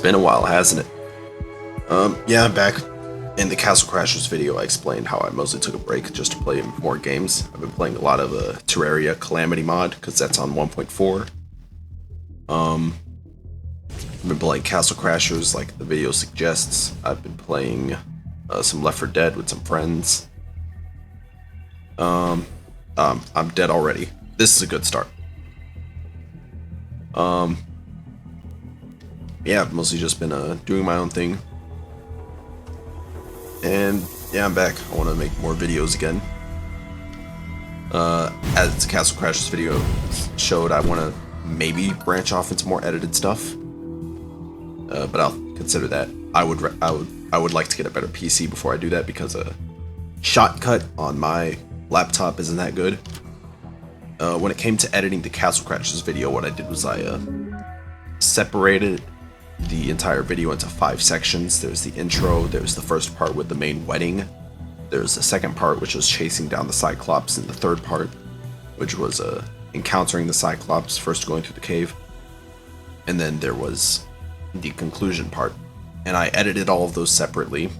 been a while, hasn't it? Yeah, I'm back. In the Castle Crashers video, I explained how I mostly took a break just to play more games. I've been playing a lot of Terraria Calamity mod, because that's on 1.4. I've been playing Castle Crashers like the video suggests. I've been playing some Left 4 Dead with some friends. I'm dead already. This is a good start. Yeah, I've mostly just been doing my own thing. And yeah, I'm back. I want to make more videos again. As the Castle Crashers video showed, I want to maybe branch off into more edited stuff. But I'll consider that. I would like to get a better PC before I do that, because a shortcut on my laptop isn't that good. When it came to editing the Castle Crashers video, what I did was I separated the entire video into 5 sections. There's the intro, there's the first part with the main wedding, there's the second part which was chasing down the Cyclops, and the third part which was encountering the Cyclops, first going through the cave, and then there was the conclusion part. And I edited all of those separately,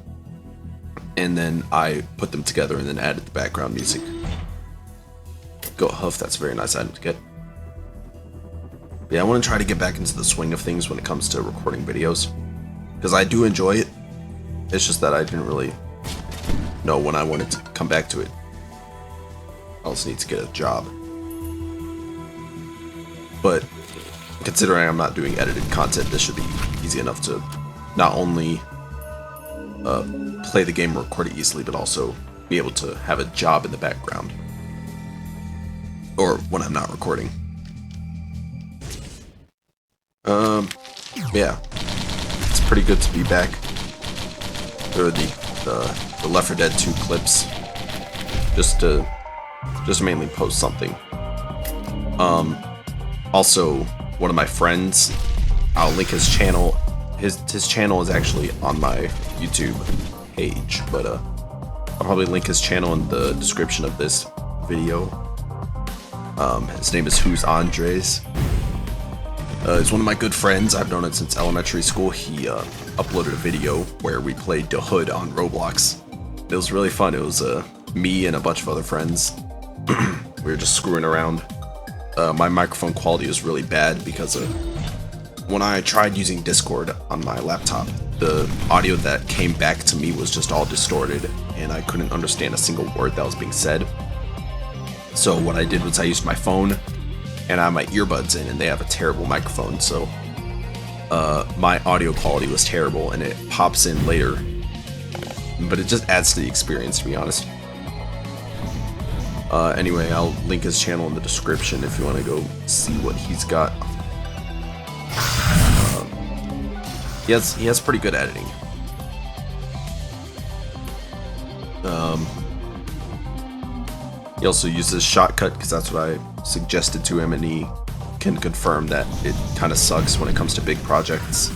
and then I put them together and then added the background music. Go Huff, that's a very nice item to get. Yeah, I want to try to get back into the swing of things when it comes to recording videos, because I do enjoy it. It's just that I didn't really know when I wanted to come back to it. I also need to get a job. But considering I'm not doing edited content, this should be easy enough to not only play the game and record it easily, but also be able to have a job in the background. Or when I'm not recording. Yeah, it's pretty good to be back. There are the Left 4 Dead 2 clips, just mainly post something. Also, one of my friends, I'll link his channel. His channel is actually on my YouTube page, but I'll probably link his channel in the description of this video. His name is Who's Andres. He's one of my good friends. I've known it since elementary school. He uploaded a video where we played The Hood on Roblox. It was really fun. It was me and a bunch of other friends. We were just screwing around. My microphone quality was really bad because when I tried using Discord on my laptop, the audio that came back to me was just all distorted, and I couldn't understand a single word that was being said. So what I did was I used my phone, and I have my earbuds in, and they have a terrible microphone, so my audio quality was terrible, and it pops in later, but it just adds to the experience, to be honest. Anyway, I'll link his channel in the description if you want to go see what he's got. He has pretty good editing. He also uses Shotcut because that's what I suggested to him, and he can confirm that it kind of sucks when it comes to big projects.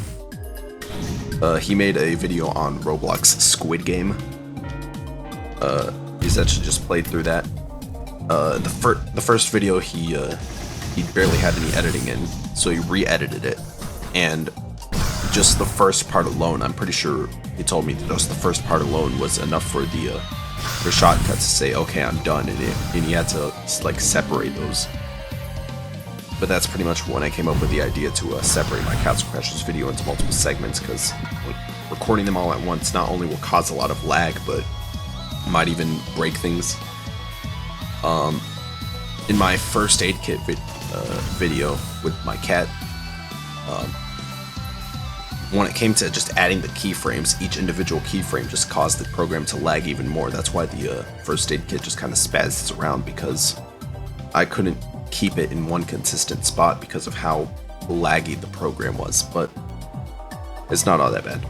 He made a video on Roblox Squid Game. He's actually just played through that. The first video he barely had any editing in, so he re-edited it, and just the first part alone, I'm pretty sure he told me that just the first part alone was enough for the Shotcut to say, okay, I'm done, and he had to like separate those. But that's pretty much when I came up with the idea to separate my Castle Crashers video into multiple segments, because recording them all at once not only will cause a lot of lag, but might even break things. In my first aid kit video with my cat, when it came to just adding the keyframes, each individual keyframe just caused the program to lag even more. That's why the first aid kit just kind of spazzes around, because I couldn't keep it in one consistent spot because of how laggy the program was, but it's not all that bad.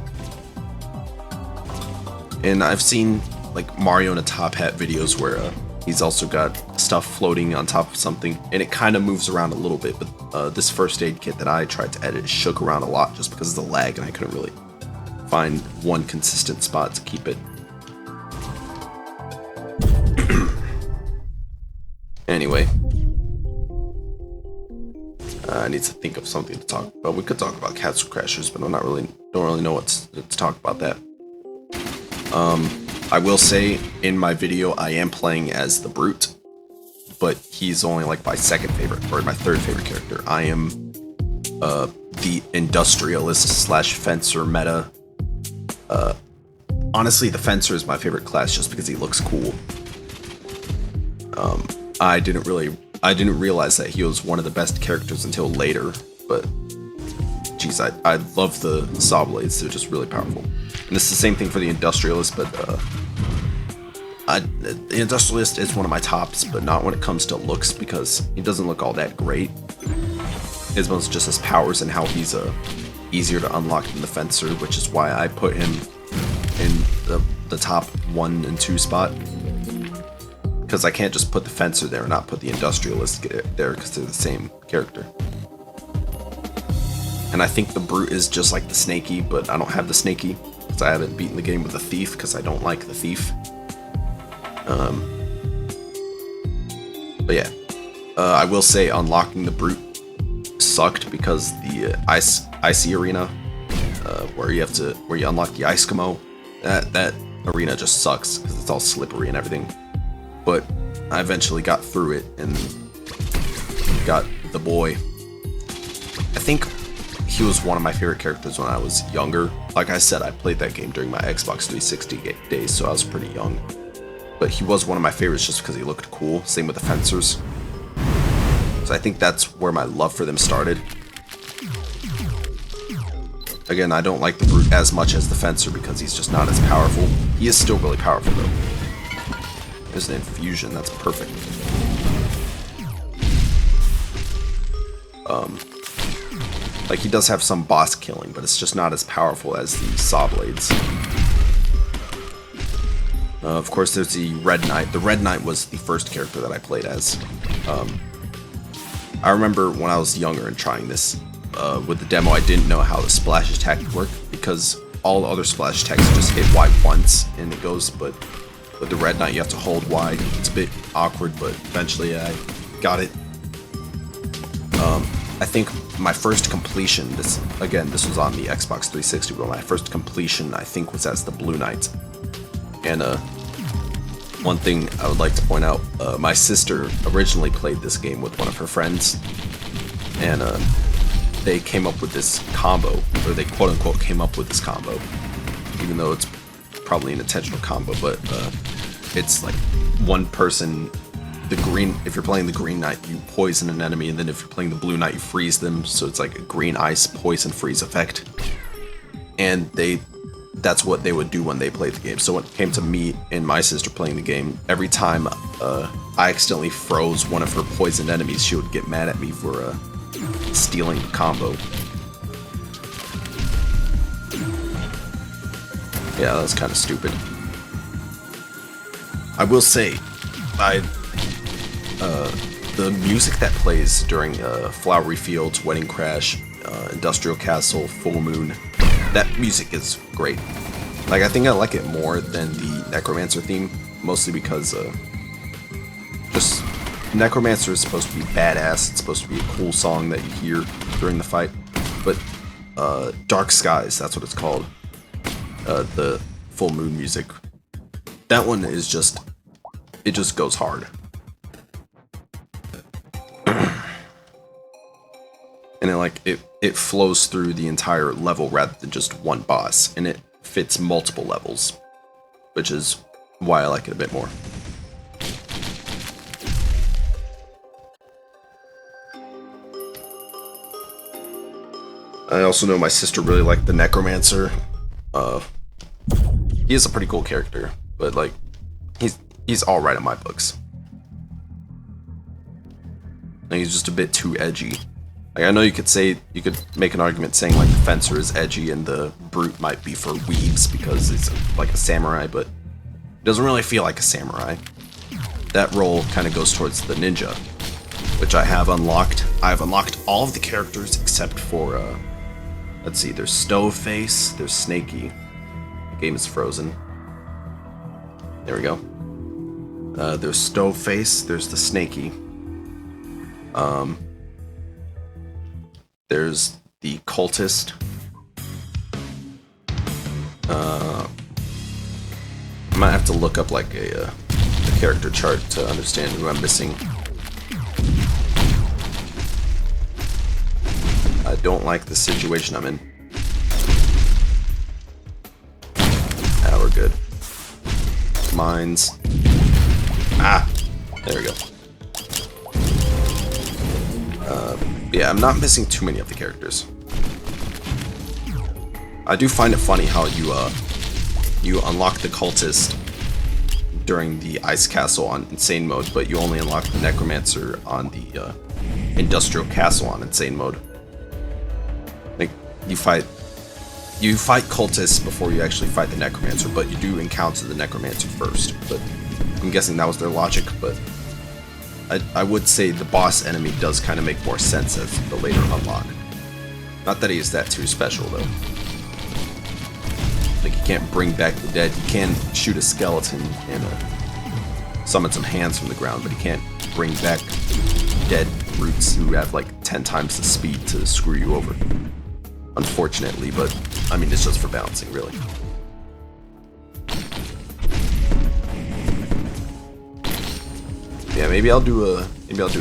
And I've seen like Mario in a top hat videos where he's also got stuff floating on top of something, and it kind of moves around a little bit, but this first aid kit that I tried to edit shook around a lot just because of the lag, and I couldn't really find one consistent spot to keep it. Anyway, I need to think of something to talk about. We could talk about Castle Crashers, but don't really know what to talk about that. I will say in my video I am playing as the Brute, but he's only like my second favorite or my third favorite character. I am the industrialist slash fencer meta. Honestly, the fencer is my favorite class just because he looks cool. I didn't realize that he was one of the best characters until later, but geez, I love the saw blades. They're just really powerful. And it's the same thing for the industrialist, but the industrialist is one of my tops, but not when it comes to looks, because he doesn't look all that great. It's mostly just his powers and how he's easier to unlock than the fencer, which is why I put him in the top 1 and 2 spot. Because I can't just put the fencer there and not put the industrialist there, because they're the same character. And I think the Brute is just like the Snaky, but I don't have the Snaky, because I haven't beaten the game with the Thief, because I don't like the Thief. But yeah, I will say unlocking the Brute sucked, because the icy arena, where you unlock the Ice Camo, that arena just sucks because it's all slippery and everything. But I eventually got through it and got the boy. I think he was one of my favorite characters when I was younger. Like I said, I played that game during my Xbox 360 days, so I was pretty young. But he was one of my favorites just because he looked cool. Same with the fencers. So I think that's where my love for them started. Again, I don't like the Brute as much as the fencer because he's just not as powerful. He is still really powerful though. There's an infusion, that's perfect. Like he does have some boss killing, but it's just not as powerful as the saw blades. Of course, there's the Red Knight. The Red Knight was the first character that I played as. I remember when I was younger and trying this, with the demo, I didn't know how the splash attack worked, because all the other splash attacks just hit Y once and it goes, but with the Red Knight you have to hold Y. It's a bit awkward, but eventually I got it. I think my first completion, this was on the Xbox 360, but my first completion I think was as the Blue Knight. And one thing I would like to point out, my sister originally played this game with one of her friends, and they came up with this combo, or they quote-unquote came up with this combo, even though it's probably an intentional combo, but it's like one person, if you're playing the Green Knight, you poison an enemy, and then if you're playing the Blue Knight, you freeze them, so it's like a green ice poison freeze effect. And that's what they would do when they played the game. So when it came to me and my sister playing the game, every time I accidentally froze one of her poisoned enemies, she would get mad at me for stealing the combo. Yeah, that's kind of stupid. I will say, the music that plays during Flowery Fields, Wedding Crash, Industrial Castle, Full Moon, that music is great. Like, I think I like it more than the Necromancer theme, mostly because just Necromancer is supposed to be badass. It's supposed to be a cool song that you hear during the fight. But Dark Skies, that's what it's called. The Full Moon music. That one is just, it just goes hard. And it flows through the entire level rather than just one boss, and it fits multiple levels, which is why I like it a bit more. I also know my sister really liked the Necromancer. He is a pretty cool character, but like he's all right in my books. And he's just a bit too edgy. Like, I know you could make an argument saying like the Fencer is edgy and the Brute might be for weebs because it's like a samurai, but it doesn't really feel like a samurai. That role kind of goes towards the ninja, which I have unlocked. I've unlocked all of the characters except for, let's see, there's Stoveface, there's Snaky. The game is frozen. There we go. There's Stoveface, there's the Snaky. There's the cultist. I might have to look up like a character chart to understand who I'm missing. I don't like the situation I'm in. Now we're good. Mines. Ah! There we go. Yeah, I'm not missing too many of the characters. I do find it funny how you unlock the cultist during the ice castle on insane mode, but you only unlock the necromancer on the industrial castle on insane mode. Like you fight cultists before you actually fight the necromancer, but you do encounter the necromancer first. But I'm guessing that was their logic, but I would say the boss enemy does kind of make more sense as the later unlock. Not that he is that too special, though. Like, you can't bring back the dead. You can shoot a skeleton and summon some hands from the ground, but he can't bring back dead brutes who have, like, 10 times the speed to screw you over. Unfortunately, but, I mean, it's just for balancing, really. Yeah, maybe I'll do a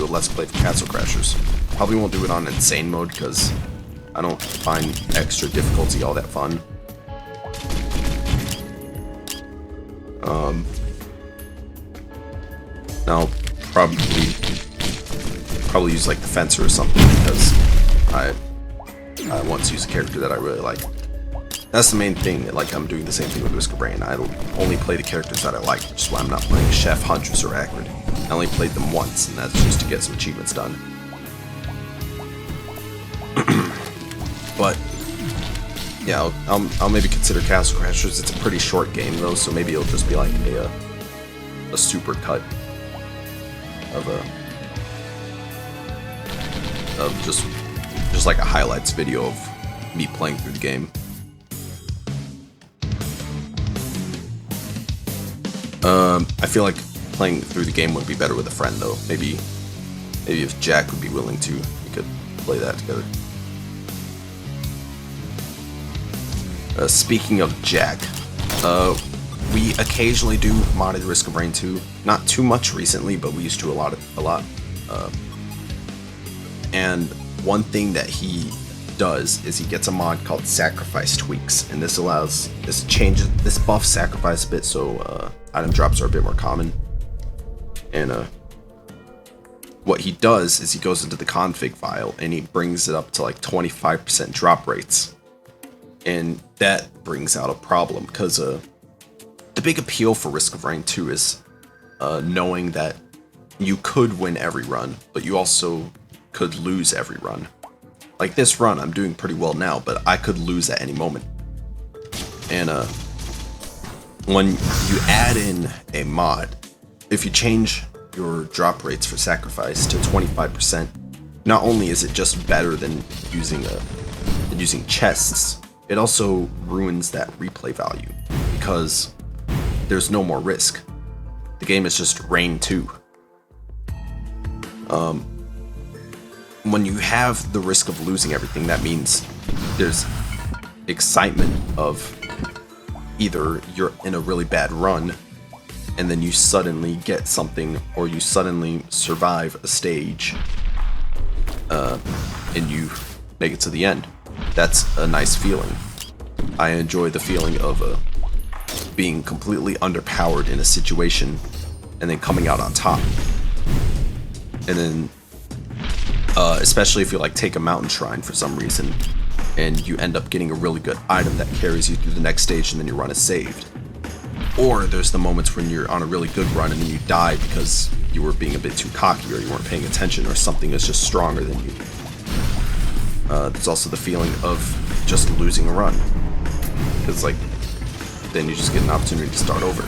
Let's Play for Castle Crashers. Probably won't do it on insane mode because I don't find extra difficulty all that fun. I'll probably use like the fencer or something because I want to use a character that I really like. That's the main thing. Like, I'm doing the same thing with Risk of Rain. I only play the characters that I like, which is why I'm not playing Chef, Huntress, or Acrid. I only played them once, and that's just to get some achievements done. But yeah, I'll maybe consider Castle Crashers. It's a pretty short game though, so maybe it'll just be like a super cut of just like a highlights video of me playing through the game. I feel like playing through the game would be better with a friend though. Maybe if Jack would be willing to, we could play that together. Speaking of Jack, we occasionally do modded Risk of Rain 2. Not too much recently, but we used to a lot. And one thing that he does is he gets a mod called Sacrifice Tweaks, and this buffs sacrifice a bit, so item drops are a bit more common. And what he does is he goes into the config file and he brings it up to like 25% drop rates. And that brings out a problem because the big appeal for Risk of Rain 2 is knowing that you could win every run, but you also could lose every run. Like this run, I'm doing pretty well now, but I could lose at any moment. And when you add in a mod, if you change your drop rates for sacrifice to 25%, not only is it just better than using chests, it also ruins that replay value because there's no more risk. The game is just Rain 2. When you have the risk of losing everything, that means there's excitement of either you're in a really bad run and then you suddenly get something, or you suddenly survive a stage and you make it to the end. That's a nice feeling. I enjoy the feeling of being completely underpowered in a situation and then coming out on top. And then especially if you like take a mountain shrine for some reason and you end up getting a really good item that carries you through the next stage and then your run is saved. Or there's the moments when you're on a really good run and then you die because you were being a bit too cocky or you weren't paying attention or something is just stronger than you. There's also the feeling of just losing a run. Because like, then you just get an opportunity to start over.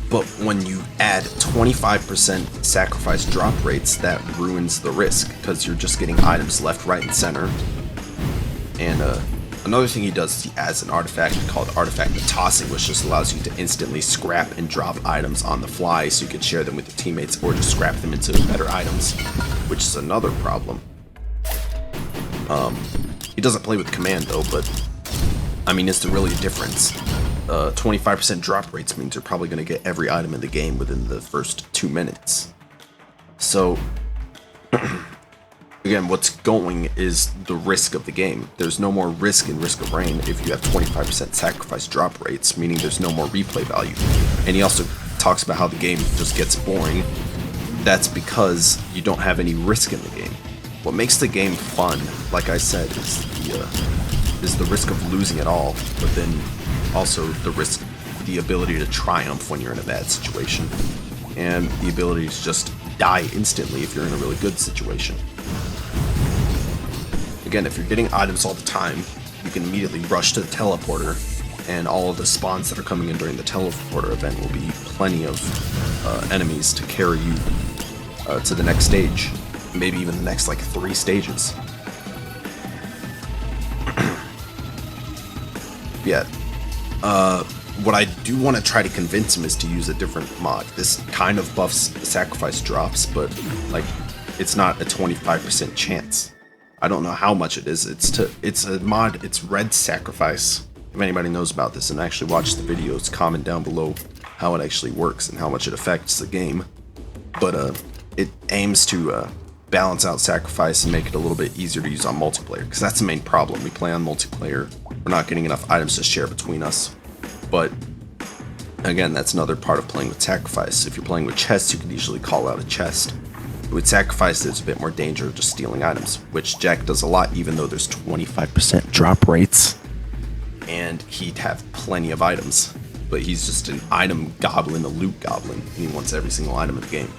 But when you add 25% sacrifice drop rates, that ruins the risk because you're just getting items left, right, and center. And Another thing he does is he adds an artifact called Artifact of Tossing, which just allows you to instantly scrap and drop items on the fly so you can share them with your teammates or just scrap them into better items, which is another problem. He doesn't play with Commando, but I mean, is there really a difference? 25% drop rates means you're probably going to get every item in the game within the first 2 minutes. So, again, what's going is the risk of the game. There's no more risk in Risk of Rain if you have 25% sacrifice drop rates, meaning there's no more replay value. And he also talks about how the game just gets boring. That's because you don't have any risk in the game. What makes the game fun, like I said, is the risk of losing it all, but then also the ability to triumph when you're in a bad situation, and the ability to just die instantly if you're in a really good situation. Again, if you're getting items all the time, you can immediately rush to the teleporter, and all of the spawns that are coming in during the teleporter event will be plenty of enemies to carry you to the next stage, maybe even the next like 3 stages. Yeah. What I do want to try to convince him is to use a different mod. This kind of buffs sacrifice drops, but like it's not a 25% chance. I don't know how much it is. It's a mod. It's red sacrifice. If anybody knows about this and actually watched the videos, comment down below how it actually works and how much it affects the game. But it aims to balance out sacrifice and make it a little bit easier to use on multiplayer, because that's the main problem. We play on multiplayer, we're not getting enough items to share between us. But again, that's another part of playing with sacrifice. If you're playing with chests, you can easily call out a chest. With sacrifice, there's a bit more danger of just stealing items, which Jack does a lot, even though there's 25% drop rates, and he'd have plenty of items. But he's just an item goblin, a loot goblin, and he wants every single item in the game.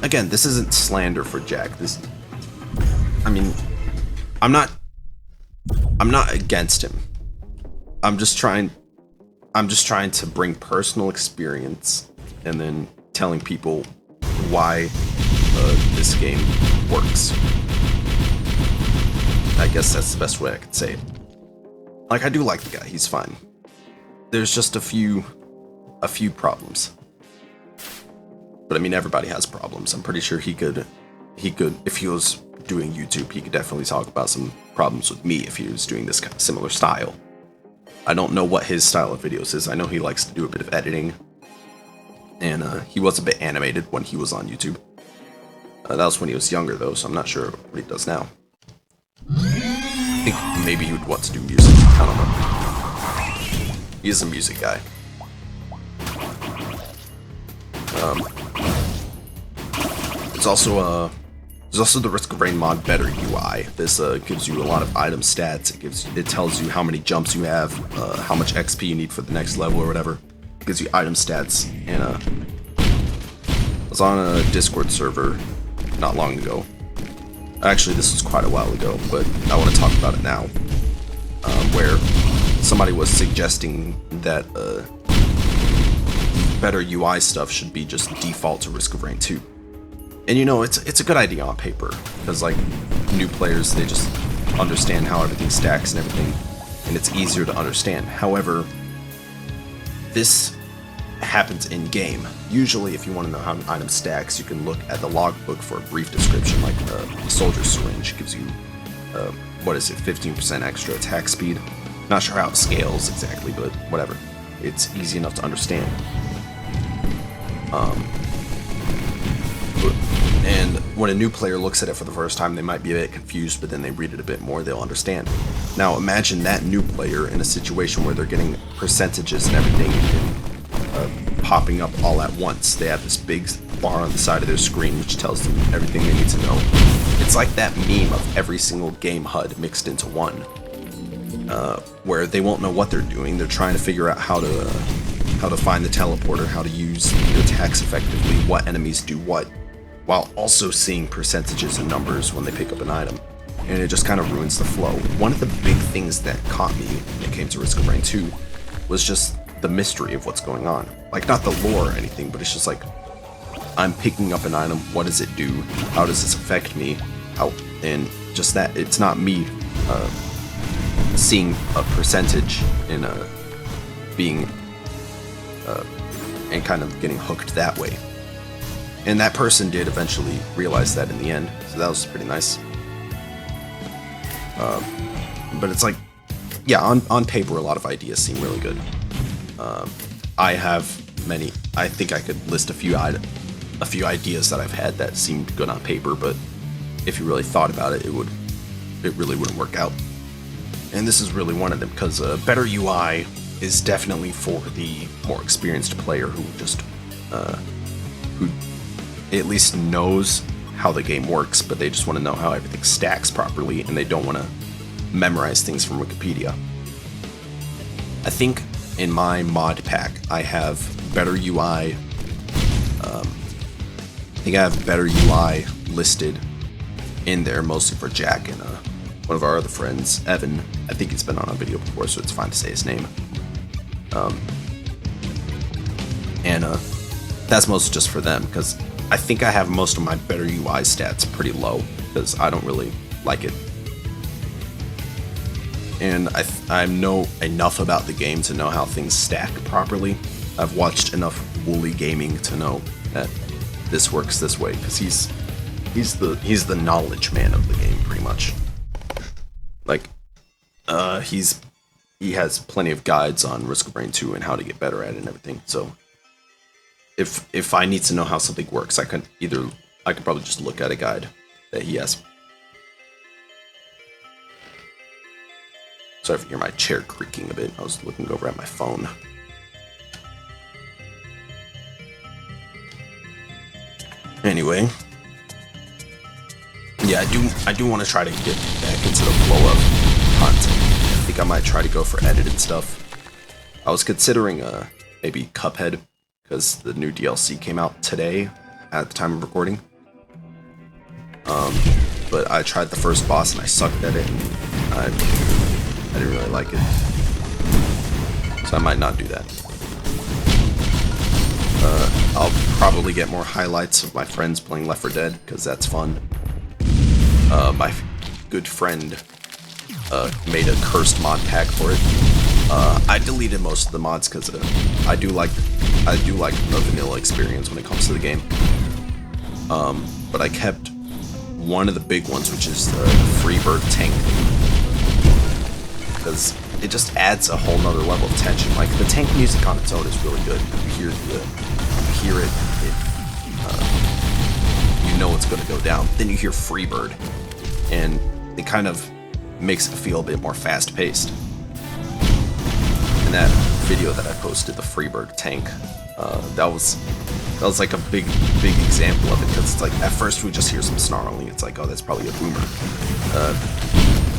Again, this isn't slander for Jack. I mean, I'm not against him. I'm just trying to bring personal experience and then telling people why this game works. I guess that's the best way I could say it. Like, I do like the guy, he's fine. There's just a few problems. But I mean, everybody has problems. I'm pretty sure he could, if he was doing YouTube, he could definitely talk about some problems with me if he was doing this kind of similar style. I don't know what his style of videos is. I know he likes to do a bit of editing, and he was a bit animated when he was on YouTube. That was when he was younger, though, so I'm not sure what he does now. I think maybe he would want to do music. I don't know. He is a music guy. There's also the Risk of Rain mod Better UI. This gives you a lot of item stats. It tells you how many jumps you have, how much XP you need for the next level or whatever. It gives you item stats. And I was on a Discord server not long ago. Actually, this was quite a while ago, but I want to talk about it now. Where somebody was suggesting that better UI stuff should be just default to Risk of Rain 2. And you know, it's a good idea on paper, because like new players, they just understand how everything stacks and everything, and it's easier to understand. However, this happens in game. Usually, if you want to know how an item stacks, you can look at the logbook for a brief description, like the soldier's syringe gives you, 15% extra attack speed. Not sure how it scales exactly, but whatever. It's easy enough to understand. And when a new player looks at it for the first time, they might be a bit confused, but then they read it a bit more, they'll understand. Now imagine that new player in a situation where they're getting percentages and everything popping up all at once. They have this big bar on the side of their screen which tells them everything they need to know. It's like that meme of every single game HUD mixed into one, where they won't know what they're doing. They're trying to figure out how to find the teleporter, how to use the attacks effectively, what enemies do what, while also seeing percentages and numbers when they pick up an item. And it just kind of ruins the flow. One of the big things that caught me when it came to Risk of Rain 2 was just the mystery of what's going on. Like, not the lore or anything, but it's just like, I'm picking up an item, what does it do? How does this affect me? And just that, it's not me seeing a percentage in being and kind of getting hooked that way. And that person did eventually realize that in the end, so that was pretty nice. But it's like, yeah, on paper, a lot of ideas seem really good. I have many. I think I could list a few ideas that I've had that seemed good on paper, but if you really thought about it, it really wouldn't work out. And this is really one of them, because better UI is definitely for the more experienced player who just who at least knows how the game works, but they just want to know how everything stacks properly, and they don't want to memorize things from Wikipedia. I think in my mod pack I have better UI. I think I have better UI listed in there, mostly for Jack and one of our other friends, Evan. I think he's been on a video before, so it's fine to say his name. And that's mostly just for them, because I think I have most of my better UI stats pretty low, because I don't really like it. And I know enough about the game to know how things stack properly. I've watched enough Wooly Gaming to know that this works this way, because he's the knowledge man of the game, pretty much. Like, he has plenty of guides on Risk of Rain 2 and how to get better at it and everything. So if I need to know how something works, I can probably just look at a guide that he has. Sorry if you hear my chair creaking a bit. I was looking over at my phone. Anyway, yeah, I do want to try to get back into the flow of content. I think I might try to go for edited stuff. I was considering maybe Cuphead, because the new DLC came out today at the time of recording. But I tried the first boss and I sucked at it, and I didn't really like it, so I might not do that. I'll probably get more highlights of my friends playing Left 4 Dead, because that's fun. My good friend made a cursed mod pack for it. I deleted most of the mods because I do like the vanilla experience when it comes to the game. But I kept one of the big ones, which is the Freebird tank, because it just adds a whole nother level of tension. Like, the tank music on its own is really good. You hear it, you know it's going to go down. Then you hear Freebird, and it kind of makes it feel a bit more fast-paced. And that video that I posted, the Freebird tank, that was like a big example of it, because it's like, at first we just hear some snarling. It's like, oh, that's probably a boomer.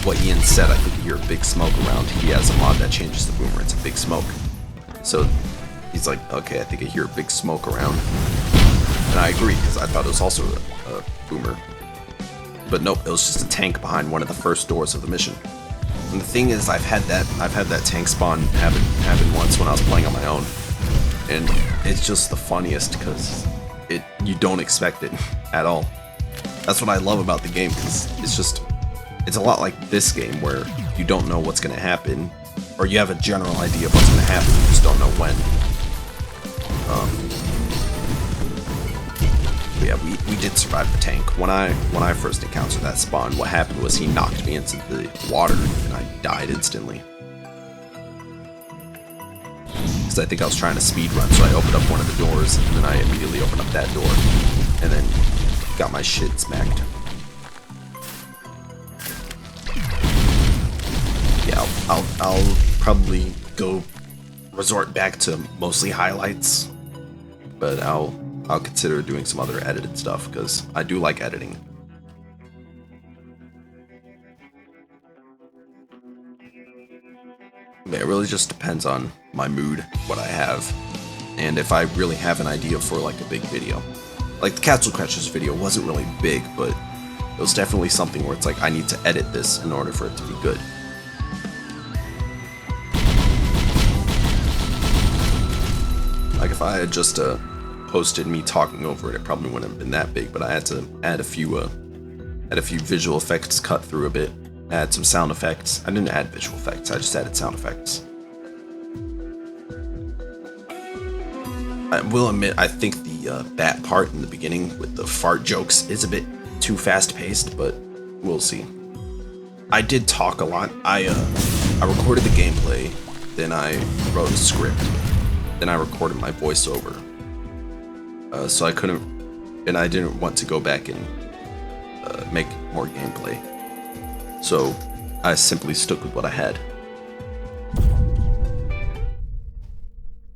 What Ian said, I think you hear a big smoke around. He has a mod that changes the boomer into big smoke. So he's like, okay, I think I hear a big smoke around. And I agree, because I thought it was also a boomer. But nope, it was just a tank behind one of the first doors of the mission. And the thing is, I've had that tank spawn happen once when I was playing on my own. And it's just the funniest, because you don't expect it at all. That's what I love about the game, because it's a lot like this game, where you don't know what's going to happen, or you have a general idea of what's going to happen, you just don't know when. Yeah, we did survive the tank. When I first encountered that spawn, what happened was he knocked me into the water, and I died instantly. Because I think I was trying to speed run, so I opened up one of the doors, and then I immediately opened up that door, and then got my shit smacked. Yeah, I'll probably resort back to mostly highlights, but I'll consider doing some other edited stuff, because I do like editing. It really just depends on my mood, what I have, and if I really have an idea for like a big video. Like the Castle Crashers video wasn't really big, but it was definitely something where it's like, I need to edit this in order for it to be good. Like if I had just posted me talking over it, it probably wouldn't have been that big, but I had to add a few visual effects cut through a bit, add some sound effects. I didn't add visual effects, I just added sound effects. I will admit, I think the bat part in the beginning with the fart jokes is a bit too fast-paced, but we'll see. I did talk a lot. I recorded the gameplay, then I wrote a script, then I recorded my voiceover. So I couldn't, and I didn't want to go back and make more gameplay. So I simply stuck with what I had.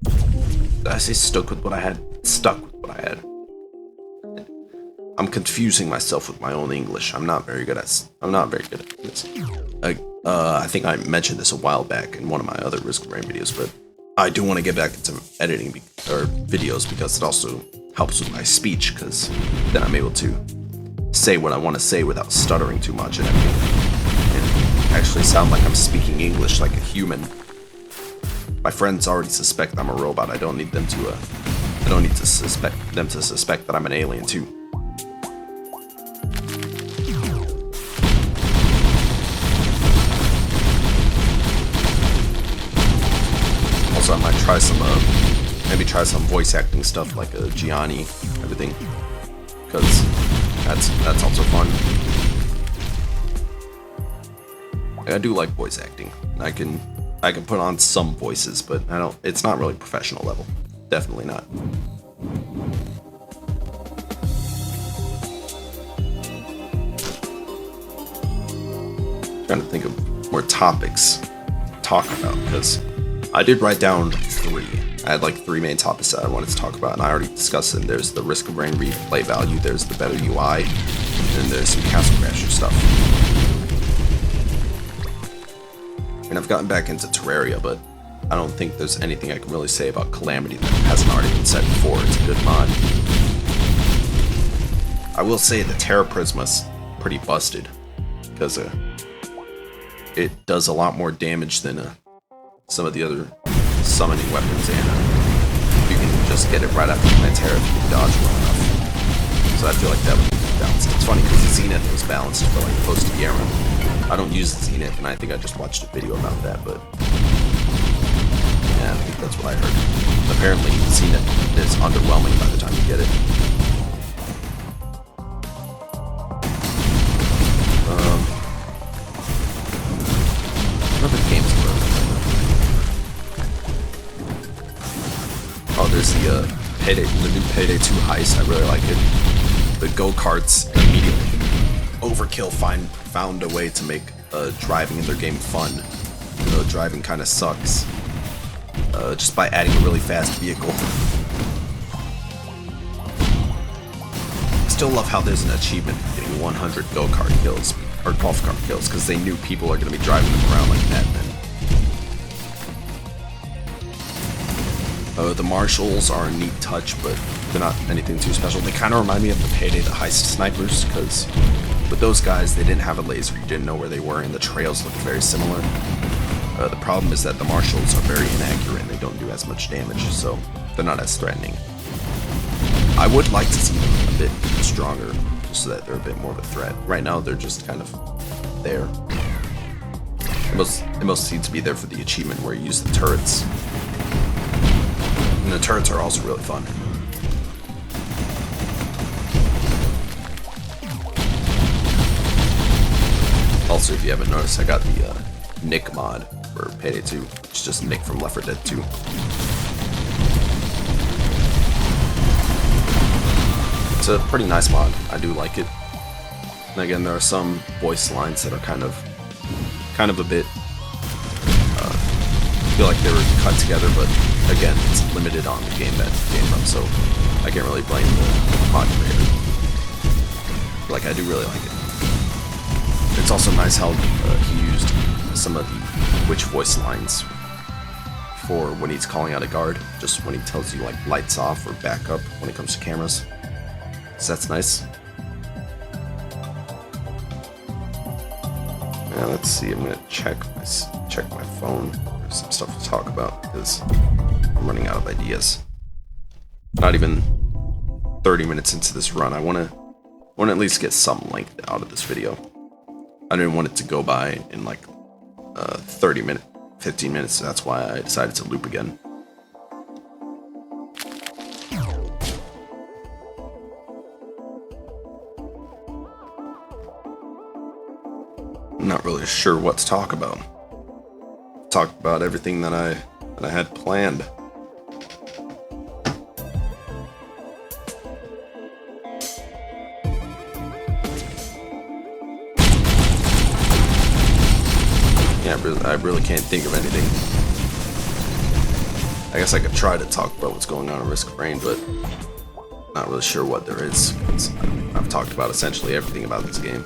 Did I say stuck with what I had? Stuck with what I had. I'm confusing myself with my own English. I'm not very good at this. I think I mentioned this a while back in one of my other Risk of Rain videos, but I do want to get back into editing or videos because it also helps with my speech, because then I'm able to say what I want to say without stuttering too much and actually sound like I'm speaking English like a human. My friends already suspect I'm a robot. I don't need them to. I don't need to suspect them to suspect that I'm an alien too. Also, I might try some, maybe try some voice acting stuff like a Gianni, everything, because that's also fun. I do like voice acting. I can put on some voices, but I don't. It's not really professional level. Definitely not. Trying to think of more topics to talk about, because I did write down 3. I had like 3 main topics that I wanted to talk about, and I already discussed them. There's the Risk of Rain replay value, there's the better UI, and there's some Castle Crasher stuff. And I've gotten back into Terraria, but I don't think there's anything I can really say about Calamity that hasn't already been said before. It's a good mod. I will say the Terra Prisma's pretty busted, because it does a lot more damage than some of the other summoning weapons, and you can just get it right after the Terra if you can dodge well enough. So I feel like that would be balanced. It's funny because the Zenith was balanced for like close to the era. I don't use the Zenith, and I think I just watched a video about that, but yeah, I think that's what I heard. Apparently, Zenith is underwhelming by the time you get it. What other games were there? Oh, there's the new Payday 2 heist. I really like it. The go-karts immediately. Overkill found a way to make driving in their game fun. Driving kind of sucks. Just by adding a really fast vehicle. Still love how there's an achievement for getting 100 go-kart kills, or golf cart kills, because they knew people are going to be driving them around like that then. The marshals are a neat touch, but they're not anything too special. They kind of remind me of the Payday the Heist snipers, because with those guys, they didn't have a laser, you didn't know where they were, and the trails looked very similar. The problem is that the marshals are very inaccurate and they don't do as much damage, so they're not as threatening. I would like to see them a bit stronger, just so that they're a bit more of a threat. Right now, they're just kind of there. It most seems to be there for the achievement where you use the turrets. And the turrets are also really fun. Also, if you haven't noticed, I got the Nick mod for Payday 2. It's just Nick from Left 4 Dead 2. It's a pretty nice mod. I do like it. And again, there are some voice lines that are kind of a bit. I feel like they were cut together, but again, it's limited on the game that it came from, so I can't really blame the mod creator. Like, I do really like it. It's also nice how he used some of the Witch voice lines for when he's calling out a guard, just when he tells you like lights off or back up when it comes to cameras. So that's nice. Now let's see, I'm gonna check my phone. There's some stuff to talk about because I'm running out of ideas. Not even 30 minutes into this run, I wanna at least get some length out of this video. I didn't want it to go by in like 30 minutes, 15 minutes. So that's why I decided to loop again. I'm not really sure what to talk about. Talked about everything that I had planned. Yeah, I really can't think of anything. I guess I could try to talk about what's going on in Risk of Rain, but not really sure what there is, because I've talked about essentially everything about this game.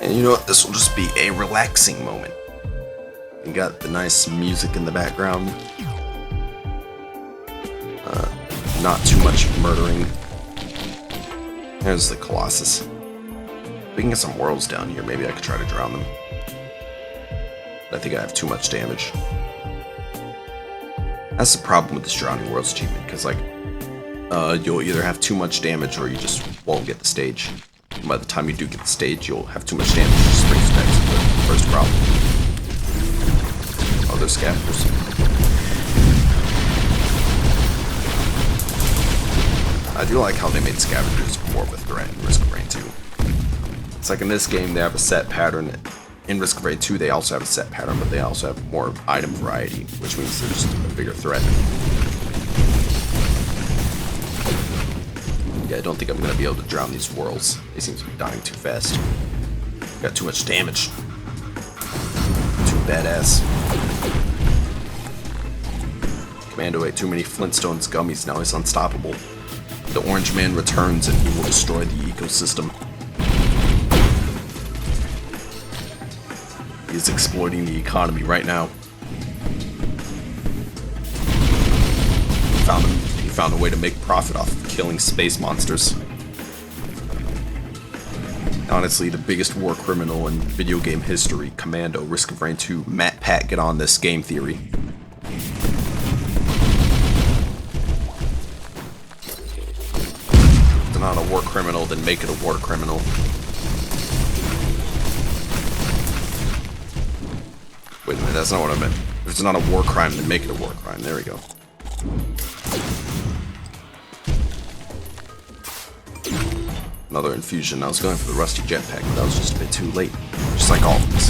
And you know what? This will just be a relaxing moment. You got the nice music in the background. Not too much murdering. There's the Colossus. If we can get some worlds down here, maybe I could try to drown them. But I think I have too much damage. That's the problem with this Drowning Worlds achievement, because like, you'll either have too much damage or you just won't get the stage. And by the time you do get the stage, you'll have too much damage, which just brings back to the first problem. Oh, there's scavengers. I do like how they made scavengers more of a threat in Risk of Rain 2. It's like in this game they have a set pattern. In Risk of Rain 2 they also have a set pattern, but they also have more item variety, which means they're just a bigger threat. Yeah, I don't think I'm going to be able to drown these worlds. They seem to be dying too fast. Got too much damage. Too badass. Commando ate too many Flintstones gummies, now he's unstoppable. The Orange Man returns and he will destroy the ecosystem. He's exploiting the economy right now. He found a way to make profit off of killing space monsters. Honestly, the biggest war criminal in video game history, Commando, Risk of Rain 2, Matt Pat, get on this game theory. Not a war criminal, then make it a war criminal. Wait a minute, that's not what I meant. If it's not a war crime, then make it a war crime. There we go. Another infusion. I was going for the rusty jetpack, but that was just a bit too late. Just like all of this.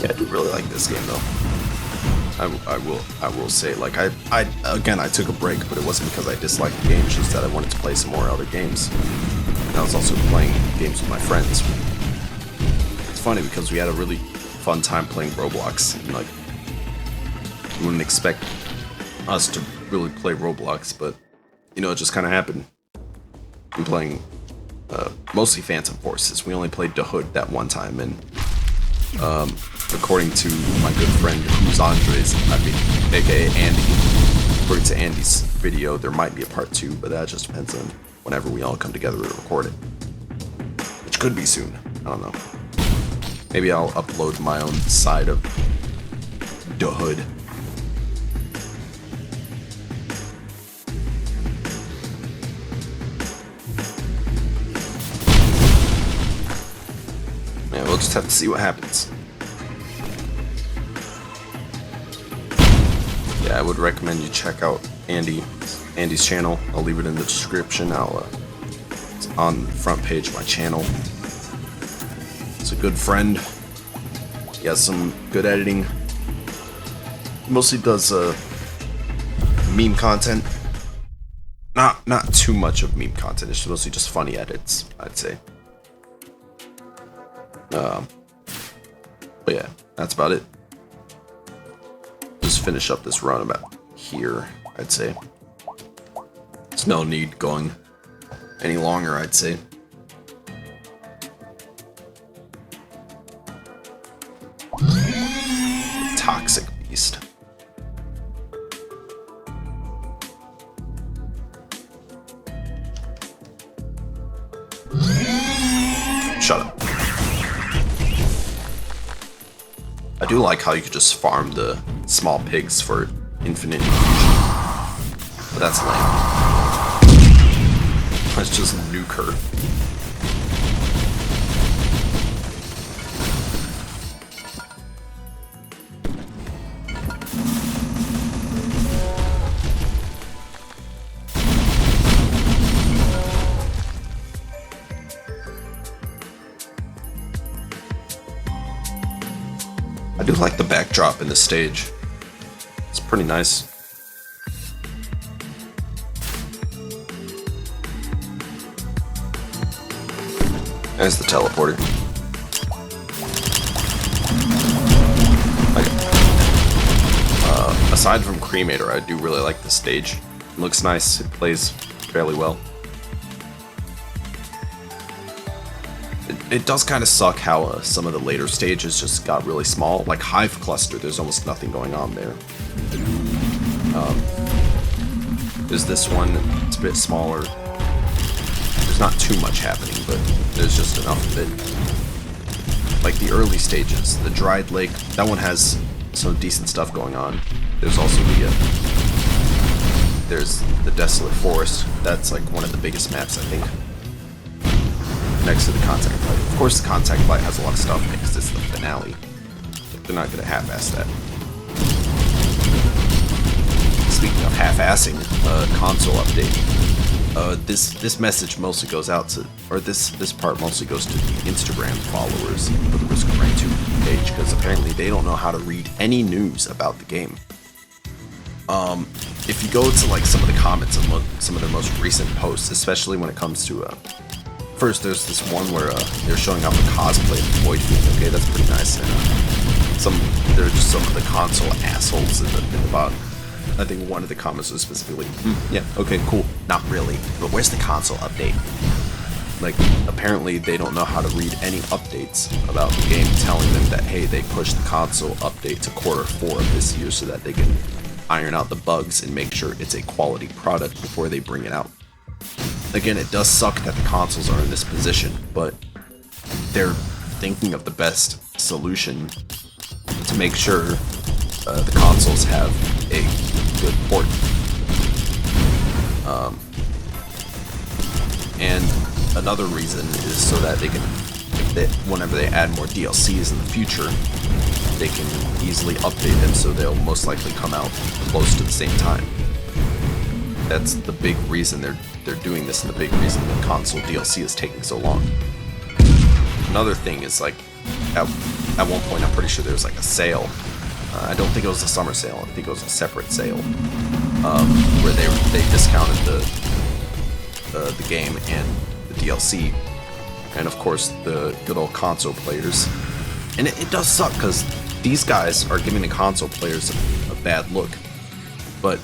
Yeah, I do really like this game though. I will say, like, I took a break, but it wasn't because I disliked the game, it's just that I wanted to play some more other games. And I was also playing games with my friends. It's funny because we had a really fun time playing Roblox, and like, you wouldn't expect us to really play Roblox, but you know, it just kind of happened. I'm playing mostly Phantom Forces. We only played the Hood that one time, and according to my good friend who's Andres, aka Andy, according to Andy's video, there might be a part 2, but that just depends on whenever we all come together to record it, which could be soon. I don't know. Maybe I'll upload my own side of the Hood. Yeah, we'll just have to see what happens. Yeah, I would recommend you check out Andy's channel. I'll leave it in the description. It's on the front page of my channel. It's a good friend. He has some good editing. He mostly does meme content. Not too much of meme content. It's mostly just funny edits, I'd say. But yeah, that's about it. Just finish up this run about here, I'd say. There's no need going any longer, I'd say. Shut up. I do like how you could just farm the small pigs for infinite infusion. But that's lame. Let's just nuke her. I do like the backdrop in the stage. It's pretty nice. There's the teleporter. Aside from Cremator, I do really like the stage. It looks nice. It plays fairly well. It does kind of suck how some of the later stages just got really small. Like Hive Cluster, there's almost nothing going on there. There's this one, it's a bit smaller. There's not too much happening, but there's just enough of it. Like the early stages, the Dried Lake, that one has some decent stuff going on. There's also there's the Desolate Forest. That's like one of the biggest maps, I think. Next to the Contact Light. Of course, the Contact Light has a lot of stuff because it's the finale. They're not going to half-ass that. Speaking of half-assing, console update. This message mostly goes out to, or this part mostly goes to the Instagram followers for the Risk of Rain 2 page, because apparently they don't know how to read any news about the game. If you go to like some of the comments on some of their most recent posts, especially when it comes to first, there's this one where they're showing off a cosplay of Void Fiend. Okay, that's pretty nice. And there are just some of the console assholes in the bottom. I think one of the comments was specifically, yeah, okay, cool, not really, but where's the console update? Like, apparently they don't know how to read any updates about the game, telling them that, hey, they pushed the console update to Q4 of this year so that they can iron out the bugs and make sure it's a quality product before they bring it out. Again, it does suck that the consoles are in this position, but they're thinking of the best solution to make sure the consoles have a good port. And another reason is so that they can, whenever they add more DLCs in the future, they can easily update them so they'll most likely come out close to the same time. That's the big reason they're doing this, and the big reason the console DLC is taking so long. Another thing is, like, at one point I'm pretty sure there was like a sale. I don't think it was a summer sale. I think it was a separate sale where they discounted the game and the DLC, and of course the good old console players. And it does suck because these guys are giving the console players a bad look, but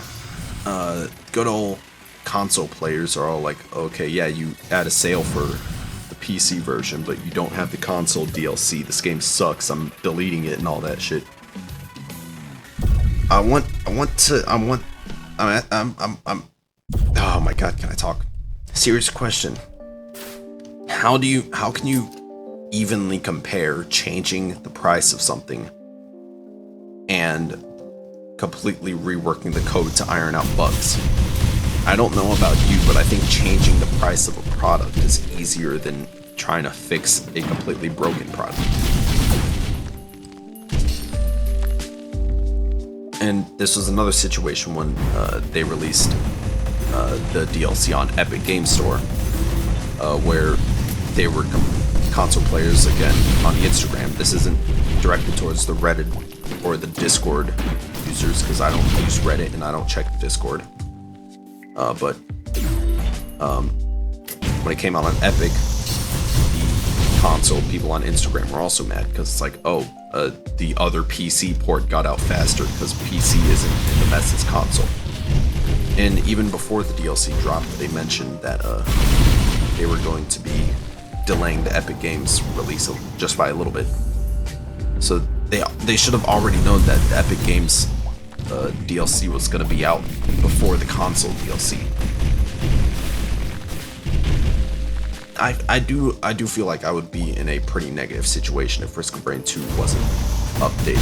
good old console players are all like, okay, yeah, you add a sale for the PC version, but you don't have the console DLC. This game sucks. I'm deleting it and all that shit. Oh my god, can I talk? Serious question. How can you evenly compare changing the price of something and completely reworking the code to iron out bugs? I don't know about you, but I think changing the price of a product is easier than trying to fix a completely broken product. And this was another situation when they released the DLC on Epic Game Store, where they were console players, again, on the Instagram. This isn't directed towards the Reddit or the Discord users, because I don't use Reddit and I don't check the Discord. But when it came out on Epic, the console people on Instagram were also mad, because it's like, oh, the other PC port got out faster because PC isn't in the mess as console. And even before the DLC dropped, they mentioned that they were going to be delaying the Epic Games release just by a little bit. So they should have already known that the Epic Games DLC was going to be out before the console DLC. I do feel like I would be in a pretty negative situation if Risk of Rain 2 wasn't updating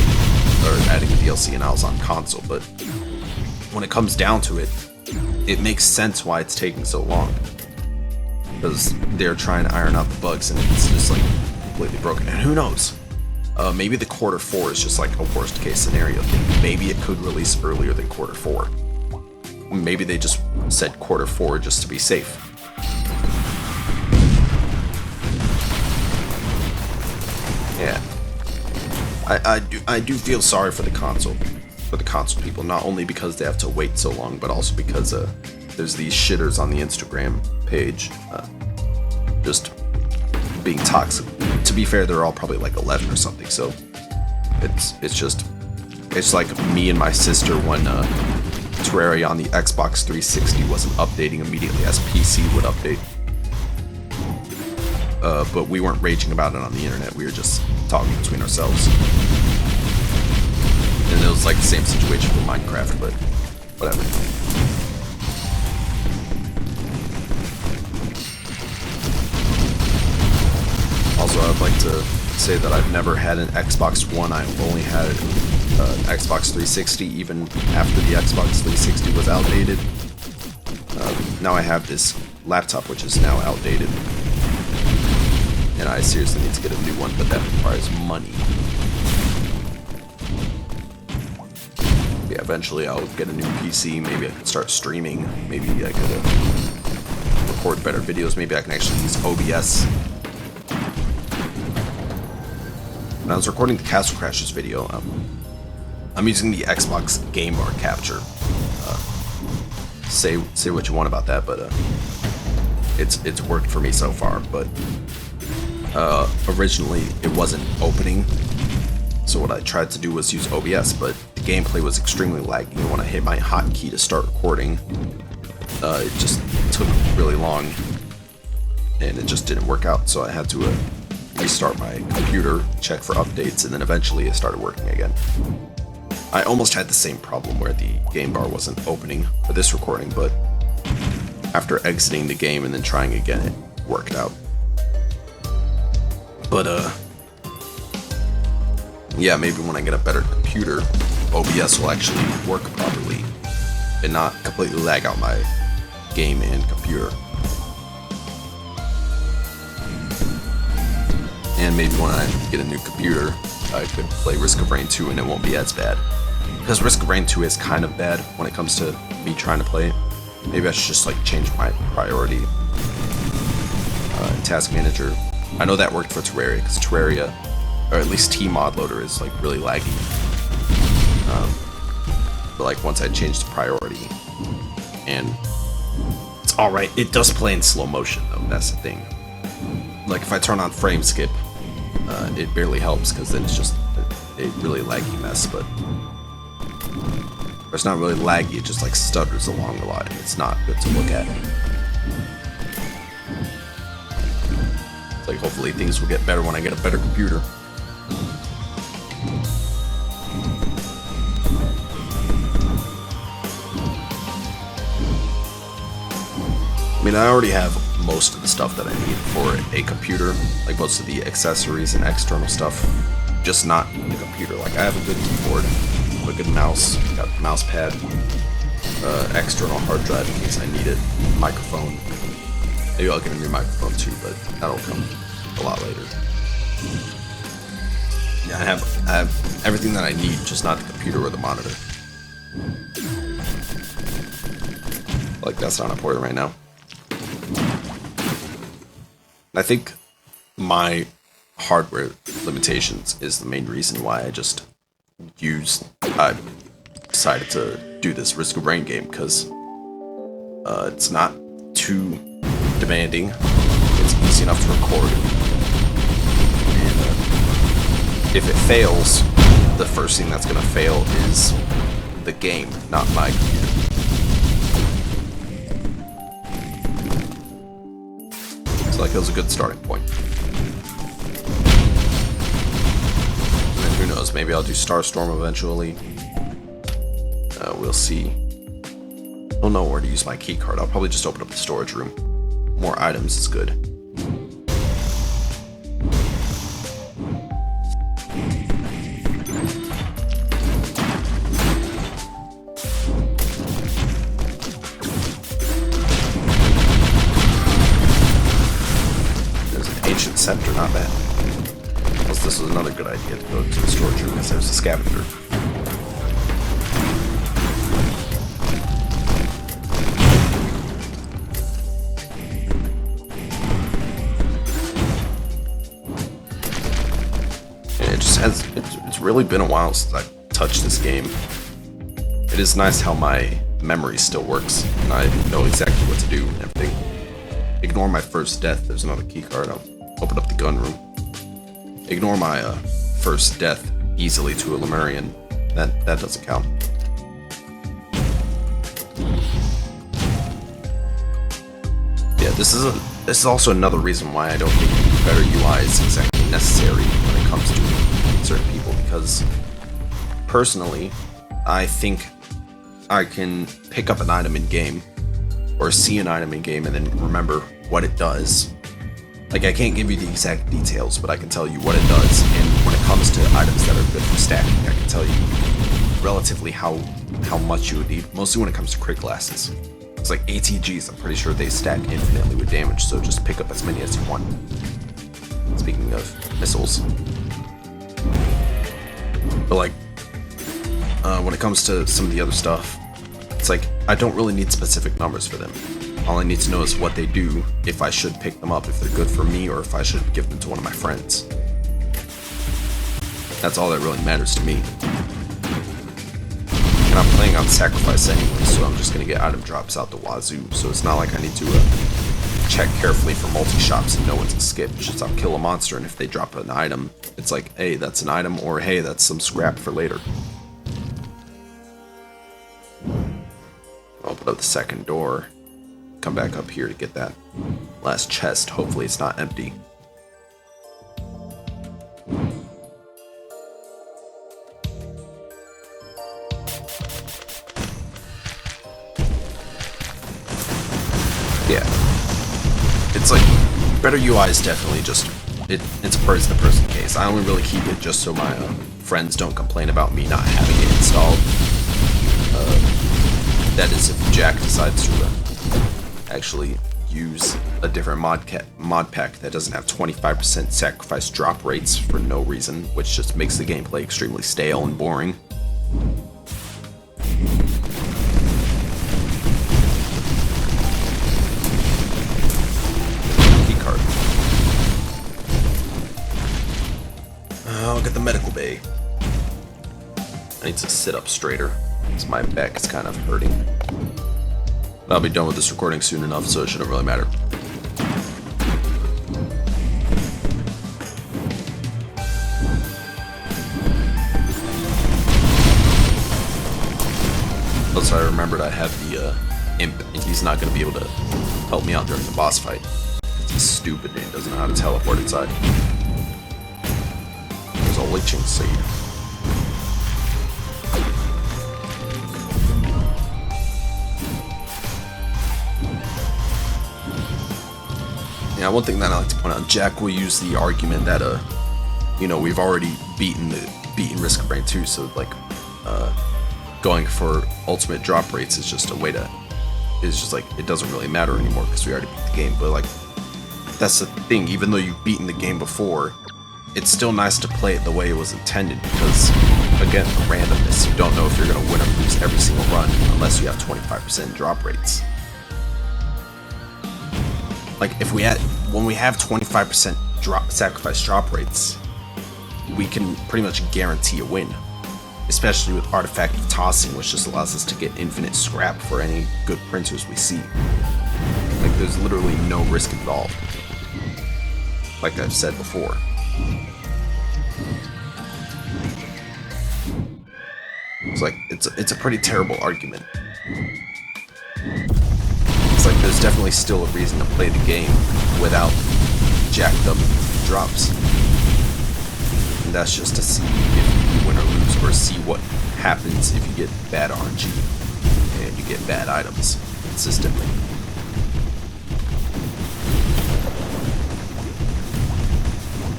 or adding a DLC and I was on console, but when it comes down to it, it makes sense why it's taking so long. Because they're trying to iron out the bugs and it's just like completely broken. And who knows? Maybe the quarter 4 is just like a worst case scenario thing. Maybe it could release earlier than quarter 4. Maybe they just said quarter 4 just to be safe. Yeah. I do feel sorry for the console people, not only because they have to wait so long, but also because there's these shitters on the Instagram page just being toxic. To be fair, they're all probably like 11 or something, so it's like me and my sister when Terraria on the Xbox 360 wasn't updating immediately as PC would update. But we weren't raging about it on the internet, we were just talking between ourselves. And it was like the same situation with Minecraft, but whatever. Also, I'd like to say that I've never had an Xbox One. I've only had an Xbox 360, even after the Xbox 360 was outdated. Now I have this laptop, which is now outdated. And I seriously need to get a new one, but that requires money. Yeah, eventually I'll get a new PC. Maybe I can start streaming. Maybe I could record better videos. Maybe I can actually use OBS. When I was recording the Castle Crashers video, I'm using the Xbox Game Bar capture. Say what you want about that, but it's worked for me so far. But originally it wasn't opening, so what I tried to do was use OBS, but the gameplay was extremely laggy. When I hit my hotkey to start recording, it just took really long, and it just didn't work out. So I had to restart my computer, check for updates, and then eventually it started working again. I almost had the same problem where the game bar wasn't opening for this recording, but after exiting the game and then trying again, it worked out. But yeah, maybe when I get a better computer, OBS will actually work properly and not completely lag out my game and computer. And maybe when I get a new computer, I could play Risk of Rain 2 and it won't be as bad. Because Risk of Rain 2 is kind of bad when it comes to me trying to play it. Maybe I should just like change my priority. Task manager. I know that worked for Terraria, because Terraria, or at least T-Mod Loader, is like really laggy. But like once I changed the priority, and it's alright, it does play in slow motion though, that's the thing. Like if I turn on frame skip, it barely helps because then it's just a really laggy mess, but it's not really laggy, it just like stutters along a lot and it's not good to look at. It's like hopefully things will get better when I get a better computer. I mean, I already have most of the stuff that I need for a computer, like most of the accessories and external stuff, just not the computer. Like I have a good keyboard, a good mouse, got a mouse pad, external hard drive in case I need it, microphone. Maybe I'll get a new microphone too, but that'll come a lot later. Yeah, I have everything that I need, just not the computer or the monitor. Like that's not important right now. I think my hardware limitations is the main reason why I decided to do this Risk of Rain game, because it's not too demanding, it's easy enough to record, and if it fails, the first thing that's going to fail is the game, not my computer. Like it was a good starting point. And then who knows, maybe I'll do Starstorm eventually. We'll see. I don't know where to use my key card. I'll probably just open up the storage room. More items is good. ancient scepter, not bad. Plus, this was another good idea to go to the storage room because there's a scavenger. And it just has, it's really been a while since I touched this game. It is nice how my memory still works, and I know exactly what to do and everything. Ignore my first death. There's another key card. I'll open up the gun room. Ignore my first death easily to a Lemurian. That doesn't count. Yeah, this is also another reason why I don't think better UI is exactly necessary when it comes to certain people, because personally, I think I can pick up an item in game or see an item in game and then remember what it does. Like, I can't give you the exact details, but I can tell you what it does. And when it comes to items that are good for stacking, I can tell you relatively how much you would need, mostly when it comes to crit glasses. It's like ATGs, I'm pretty sure they stack infinitely with damage, so just pick up as many as you want. Speaking of missiles. But like, when it comes to some of the other stuff, it's like, I don't really need specific numbers for them. All I need to know is what they do, if I should pick them up, if they're good for me, or if I should give them to one of my friends. That's all that really matters to me. And I'm playing on sacrifice anyway, so I'm just gonna get item drops out the wazoo, so it's not like I need to check carefully for multi-shops and know when to skip. It's just I'll kill a monster, and if they drop an item, it's like, hey, that's an item, or hey, that's some scrap for later. Open up the second door. Come back up here to get that last chest. Hopefully it's not empty. Yeah. It's like, better UI is definitely just, it's a person-to-person case. I only really keep it just so my friends don't complain about me not having it installed. That is if Jack decides to actually use a different mod pack that doesn't have 25% sacrifice drop rates for no reason, which just makes the gameplay extremely stale and boring. Keycard. I'll get the medical bay. I need to sit up straighter, because my back is kind of hurting. I'll be done with this recording soon enough, so it shouldn't really matter. Plus, I remembered I have the imp, and he's not going to be able to help me out during the boss fight. He's stupid and doesn't know how to teleport inside. There's a leeching seed. Yeah, one thing that I like to point out, Jack will use the argument that, you know, we've already beaten Risk of Rain 2, so like, going for ultimate drop rates is just a way to, it's just like, it doesn't really matter anymore because we already beat the game. But like, that's the thing, even though you've beaten the game before, it's still nice to play it the way it was intended, because again, the randomness, you don't know if you're going to win or lose every single run unless you have 25% drop rates. Like, when we have 25% sacrifice drop rates, we can pretty much guarantee a win. Especially with Artifact of Tossing, which just allows us to get infinite scrap for any good printers we see. Like, there's literally no risk involved. Like I've said before. It's like, it's a pretty terrible argument. It's like, there's definitely still a reason to play the game without jacked up drops. And that's just to see if you win or lose, or see what happens if you get bad RNG and you get bad items consistently.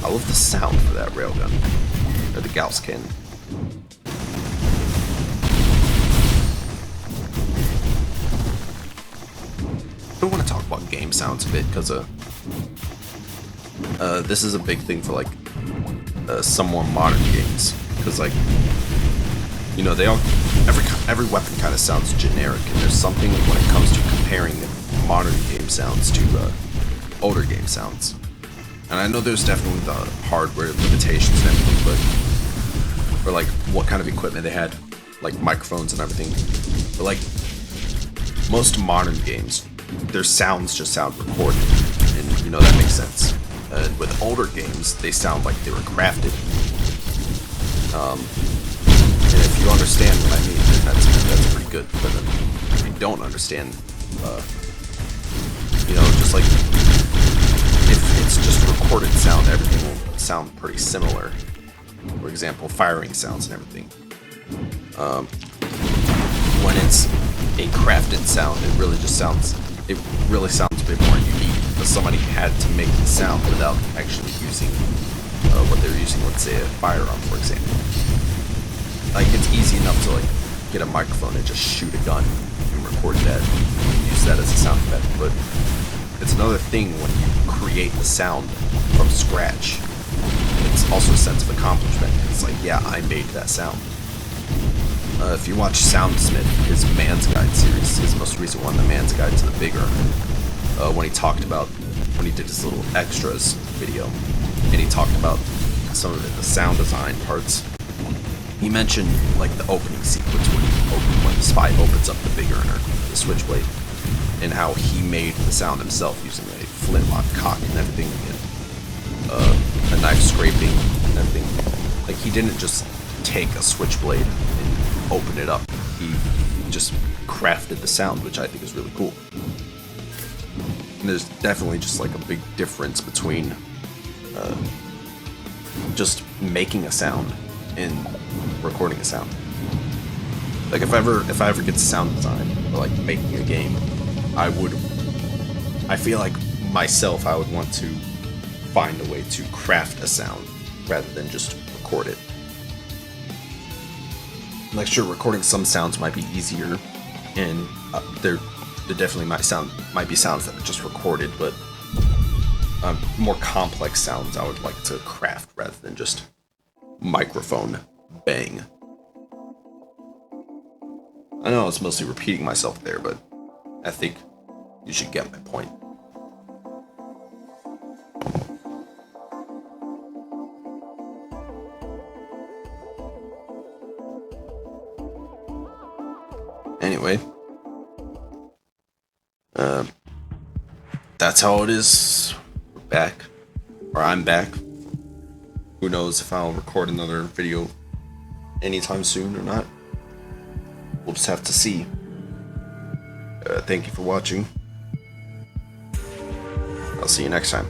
I love the sound for that railgun, or the Gauss cannon. I don't want to talk about game sounds a bit, because This is a big thing for like some more modern games, because like, you know, they all every weapon kind of sounds generic, and there's something when it comes to comparing modern game sounds to older game sounds. And I know there's definitely the hardware limitations and everything, but or like what kind of equipment they had, like microphones and everything. But like most modern games, their sounds just sound recorded, and you know that makes sense. With older games, they sound like they were crafted. And if you understand what I mean, then that's pretty good. But if you don't understand, you know, just like if it's just recorded sound, everything will sound pretty similar. For example, firing sounds and everything. When it's a crafted sound, it really sounds a bit more unique, because somebody had to make the sound without actually using what they're using, let's say a firearm, for example. Like, it's easy enough to like get a microphone and just shoot a gun and record that and use that as a sound effect, but it's another thing when you create the sound from scratch. It's also a sense of accomplishment. It's like, yeah, I made that sound. If you watch Soundsmith, his Man's Guide series, his most recent one, The Man's Guide to the Big Earner, when he did his little extras video, and he talked about some of the sound design parts, he mentioned like the opening sequence when the spy opens up the Big Earner, the switchblade, and how he made the sound himself using a flintlock cock and everything, and a knife scraping and everything. Like, he didn't just take a switchblade and open it up. He just crafted the sound, which I think is really cool. And there's definitely just like a big difference between just making a sound and recording a sound. Like, if I ever get to sound design or like making a game, I feel like myself, I would want to find a way to craft a sound rather than just record it. Like, sure, recording some sounds might be easier, and there definitely might be sounds that are just recorded, but more complex sounds I would like to craft rather than just microphone bang. I know it's mostly repeating myself there, but I think you should get my point. Anyway, that's how it is. We're back. Or I'm back. Who knows if I'll record another video anytime soon or not. We'll just have to see. Thank you for watching. I'll see you next time.